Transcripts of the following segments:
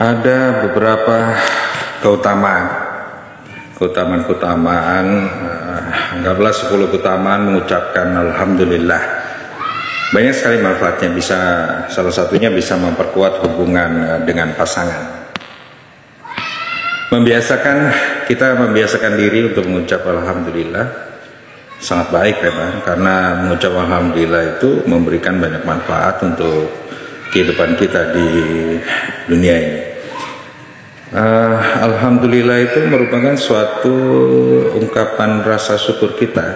Ada beberapa keutamaan, anggaplah 10 keutamaan mengucapkan Alhamdulillah. Banyak sekali manfaatnya, salah satunya bisa memperkuat hubungan dengan pasangan. Kita membiasakan diri untuk mengucap Alhamdulillah sangat baik memang, karena mengucap Alhamdulillah itu memberikan banyak manfaat untuk kehidupan kita di dunia ini. Alhamdulillah itu merupakan suatu ungkapan rasa syukur kita,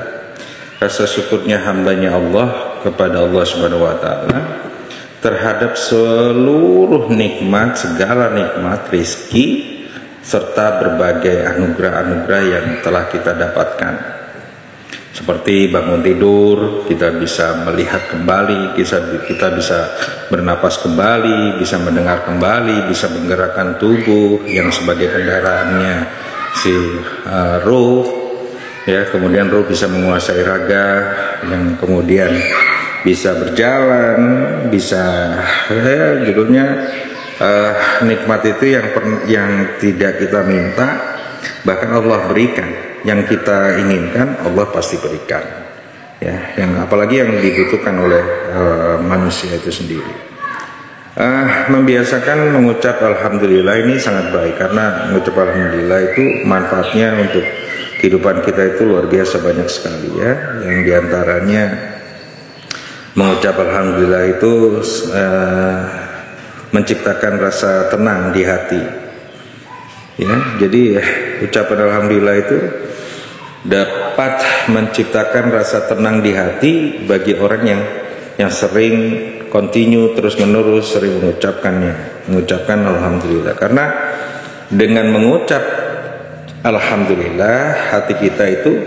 rasa syukurnya hambanya Allah kepada Allah Subhanahu wa Ta'ala terhadap seluruh nikmat, segala nikmat, rizki serta berbagai anugerah-anugerah yang telah kita dapatkan. Seperti bangun tidur, kita bisa melihat kembali, kita bisa bernapas kembali, bisa mendengar kembali, bisa menggerakkan tubuh yang sebagai kendaraannya ruh, ya. Kemudian ruh bisa menguasai raga, yang kemudian bisa berjalan, bisa judulnya nikmat itu yang tidak kita minta, bahkan Allah berikan. Yang kita inginkan Allah pasti berikan, ya. Yang apalagi yang dibutuhkan oleh manusia itu sendiri. Membiasakan mengucap Alhamdulillah ini sangat baik, karena mengucap Alhamdulillah itu manfaatnya untuk kehidupan kita itu luar biasa banyak sekali, ya. Yang diantaranya mengucap Alhamdulillah itu menciptakan rasa tenang di hati, ya. Jadi ucapan Alhamdulillah itu dapat menciptakan rasa tenang di hati bagi orang yang sering continue terus menerus sering mengucapkan Alhamdulillah. Karena dengan mengucap Alhamdulillah, hati kita itu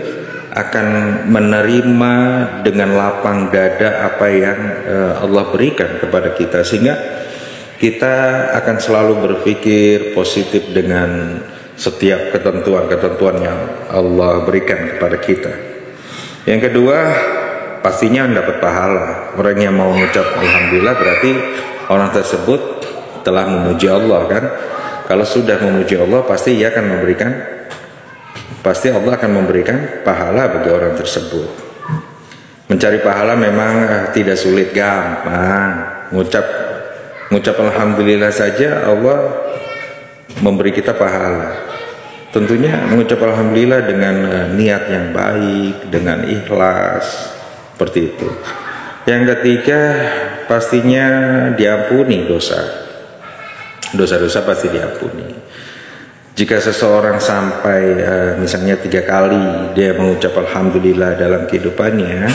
akan menerima dengan lapang dada apa yang Allah berikan kepada kita, sehingga kita akan selalu berpikir positif dengan setiap ketentuan-ketentuan yang Allah berikan kepada kita. Yang kedua, pastinya mendapat pahala. Orang yang mau mengucap Alhamdulillah berarti orang tersebut telah memuji Allah, kan? Kalau sudah memuji Allah, pasti Allah akan memberikan pahala bagi orang tersebut. Mencari pahala memang tidak sulit, gampang. Mengucap Alhamdulillah saja Allah memberi kita pahala. Tentunya mengucap Alhamdulillah dengan niat yang baik, dengan ikhlas, seperti itu. Yang ketiga, pastinya diampuni dosa-dosa pasti diampuni. Jika seseorang sampai misalnya 3 kali dia mengucap Alhamdulillah dalam kehidupannya,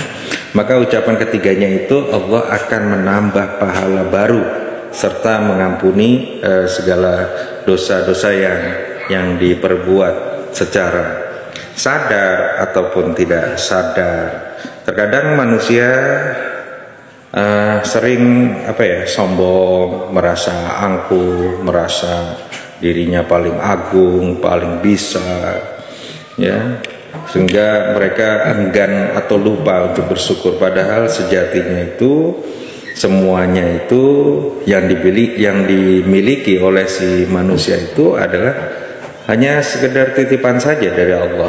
maka ucapan ketiganya itu Allah akan menambah pahala baru serta mengampuni segala dosa-dosa yang diperbuat secara sadar ataupun tidak sadar. Terkadang manusia sering sombong, merasa angkuh, merasa dirinya paling agung, paling bisa, ya, sehingga mereka enggan atau lupa untuk bersyukur. Padahal sejatinya itu semuanya itu yang dimiliki oleh si manusia itu adalah hanya sekedar titipan saja dari Allah.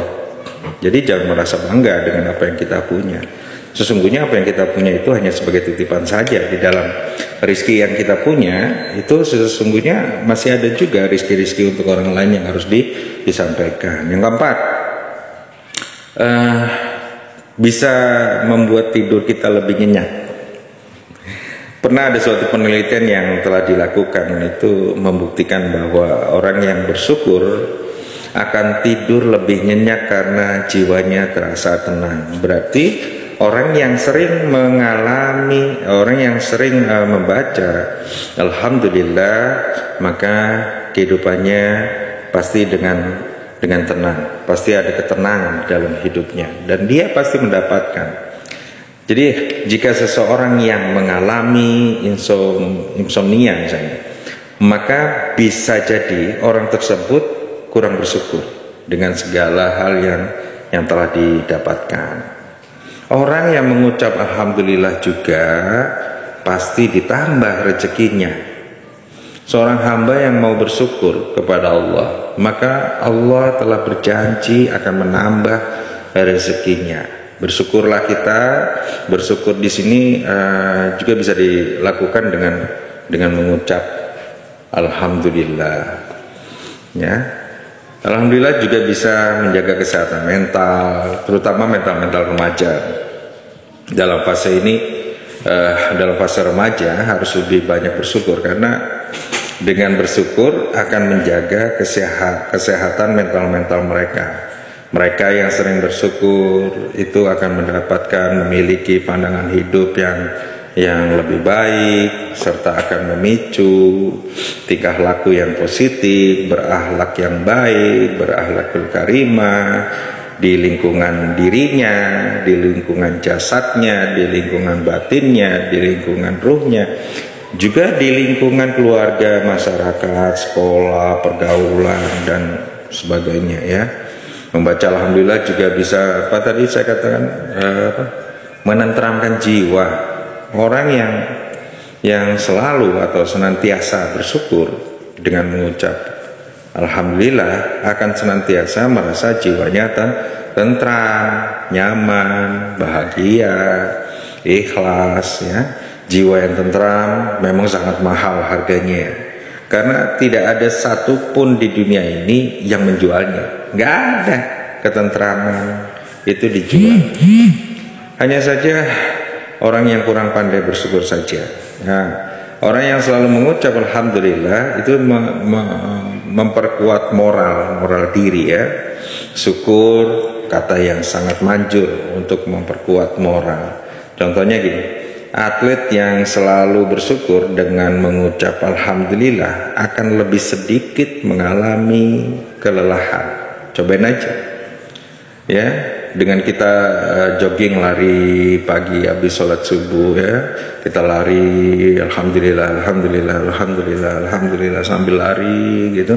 Jadi jangan merasa bangga dengan apa yang kita punya. Sesungguhnya apa yang kita punya itu hanya sebagai titipan saja. Di dalam rizki yang kita punya itu sesungguhnya masih ada juga rizki-rizki untuk orang lain yang harus disampaikan. Yang keempat, bisa membuat tidur kita lebih nyenyak. Pernah ada suatu penelitian yang telah dilakukan, itu membuktikan bahwa orang yang bersyukur akan tidur lebih nyenyak karena jiwanya terasa tenang. Berarti orang yang sering membaca Alhamdulillah, maka kehidupannya pasti dengan tenang, pasti ada ketenangan dalam hidupnya, dan dia pasti mendapatkan. Jadi jika seseorang yang mengalami insomnia misalnya, maka bisa jadi orang tersebut kurang bersyukur dengan segala hal yang telah didapatkan. Orang yang mengucap Alhamdulillah juga pasti ditambah rezekinya. seorang hamba yang mau bersyukur kepada Allah, maka Allah telah berjanji akan menambah rezekinya. Bersyukurlah kita. Bersyukur di sini juga bisa dilakukan dengan mengucap alhamdulillah. Ya, alhamdulillah juga bisa menjaga kesehatan mental, terutama mental remaja. Dalam fase ini, dalam fase remaja harus lebih banyak bersyukur, karena dengan bersyukur akan menjaga kesehatan mental mereka. Mereka yang sering bersyukur itu akan mendapatkan, memiliki pandangan hidup yang lebih baik, serta akan memicu tingkah laku yang positif, berakhlak yang baik, berakhlakul karimah di lingkungan dirinya, di lingkungan jasadnya, di lingkungan batinnya, di lingkungan ruhnya, juga di lingkungan keluarga, masyarakat, sekolah, pergaulan, dan sebagainya, ya. Membaca alhamdulillah juga bisa, apa tadi saya katakan, menenteramkan jiwa. Orang yang selalu atau senantiasa bersyukur dengan mengucap alhamdulillah akan senantiasa merasa jiwanya tentram, nyaman, bahagia, ikhlas, ya. Jiwa yang tentram memang sangat mahal harganya, karena tidak ada satupun di dunia ini yang menjualnya. Nggak ada ketentraman itu dijual. Hanya saja orang yang kurang pandai bersyukur saja. Nah, orang yang selalu mengucap alhamdulillah itu memperkuat moral diri, ya. Syukur kata yang sangat manjur untuk memperkuat moral. Contohnya gini, atlet yang selalu bersyukur dengan mengucap alhamdulillah akan lebih sedikit mengalami kelelahan. Cobain aja, ya, dengan kita jogging, lari pagi habis sholat subuh, ya, kita lari alhamdulillah sambil lari gitu.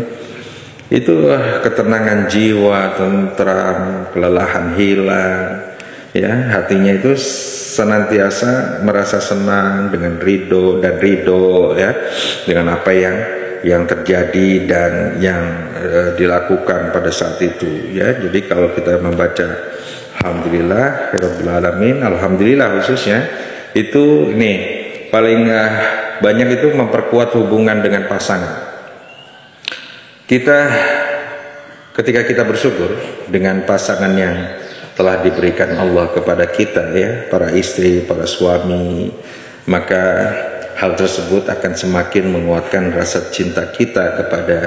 Itu ketenangan jiwa, tentram, kelelahan hilang, ya. Hatinya itu senantiasa merasa senang dengan ridho, ya, dengan apa yang terjadi dan yang dilakukan pada saat itu, ya. Jadi kalau kita membaca alhamdulillah rabbil alamin, alhamdulillah khususnya, itu ini paling banyak itu memperkuat hubungan dengan pasangan. Ketika kita bersyukur dengan pasangan yang telah diberikan Allah kepada kita, ya, para istri, para suami, maka hal tersebut akan semakin menguatkan rasa cinta kita kepada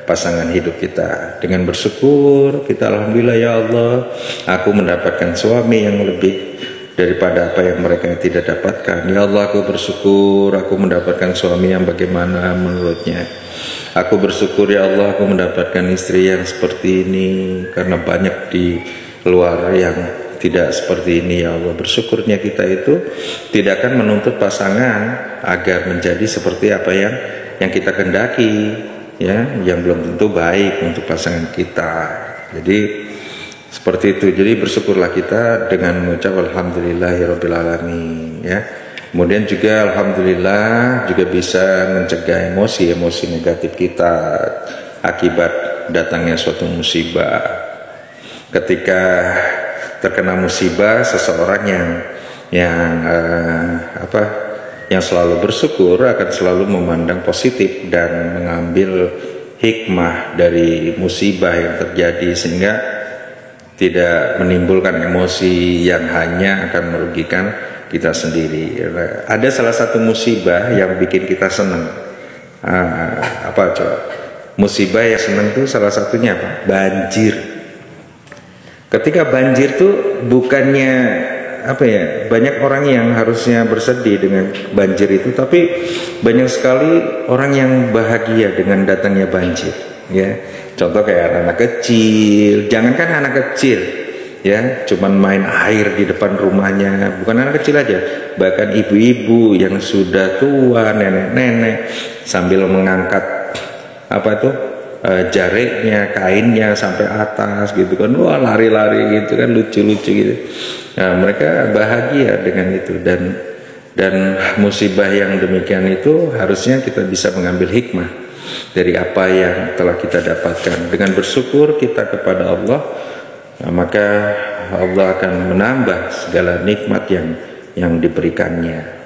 pasangan hidup kita. Dengan bersyukur kita alhamdulillah, ya Allah, aku mendapatkan suami yang lebih daripada apa yang mereka tidak dapatkan. Ya Allah, aku bersyukur aku mendapatkan suami yang bagaimana menurutnya. Aku bersyukur, ya Allah, aku mendapatkan istri yang seperti ini, karena banyak di luar yang tidak seperti ini, ya Allah. Bersyukurnya kita itu tidak akan menuntut pasangan agar menjadi seperti apa yang kita kehendaki, ya, yang belum tentu baik untuk pasangan kita. Jadi seperti itu. Jadi bersyukurlah kita dengan mengucap alhamdulillahirabbil alamin, ya. Kemudian juga alhamdulillah juga bisa mencegah emosi negatif kita akibat datangnya suatu musibah. Ketika terkena musibah, seseorang yang selalu bersyukur akan selalu memandang positif dan mengambil hikmah dari musibah yang terjadi, sehingga tidak menimbulkan emosi yang hanya akan merugikan kita sendiri. Ada salah satu musibah yang bikin kita senang. Apa coba? Musibah yang senang itu salah satunya apa? Banjir. Ketika banjir tuh bukannya apa ya, banyak orang yang harusnya bersedih dengan banjir itu, tapi banyak sekali orang yang bahagia dengan datangnya banjir, ya. Contoh kayak anak kecil, jangankan anak kecil, ya, cuman main air di depan rumahnya, bukan anak kecil aja, bahkan ibu-ibu yang sudah tua, nenek-nenek, sambil mengangkat apa tuh jariknya, kainnya sampai atas gitu kan, wah lari-lari gitu kan, lucu-lucu gitu. Nah, mereka bahagia dengan itu, Dan musibah yang demikian itu harusnya kita bisa mengambil hikmah dari apa yang telah kita dapatkan. Dengan bersyukur kita kepada Allah, maka Allah akan menambah segala nikmat yang diberikannya.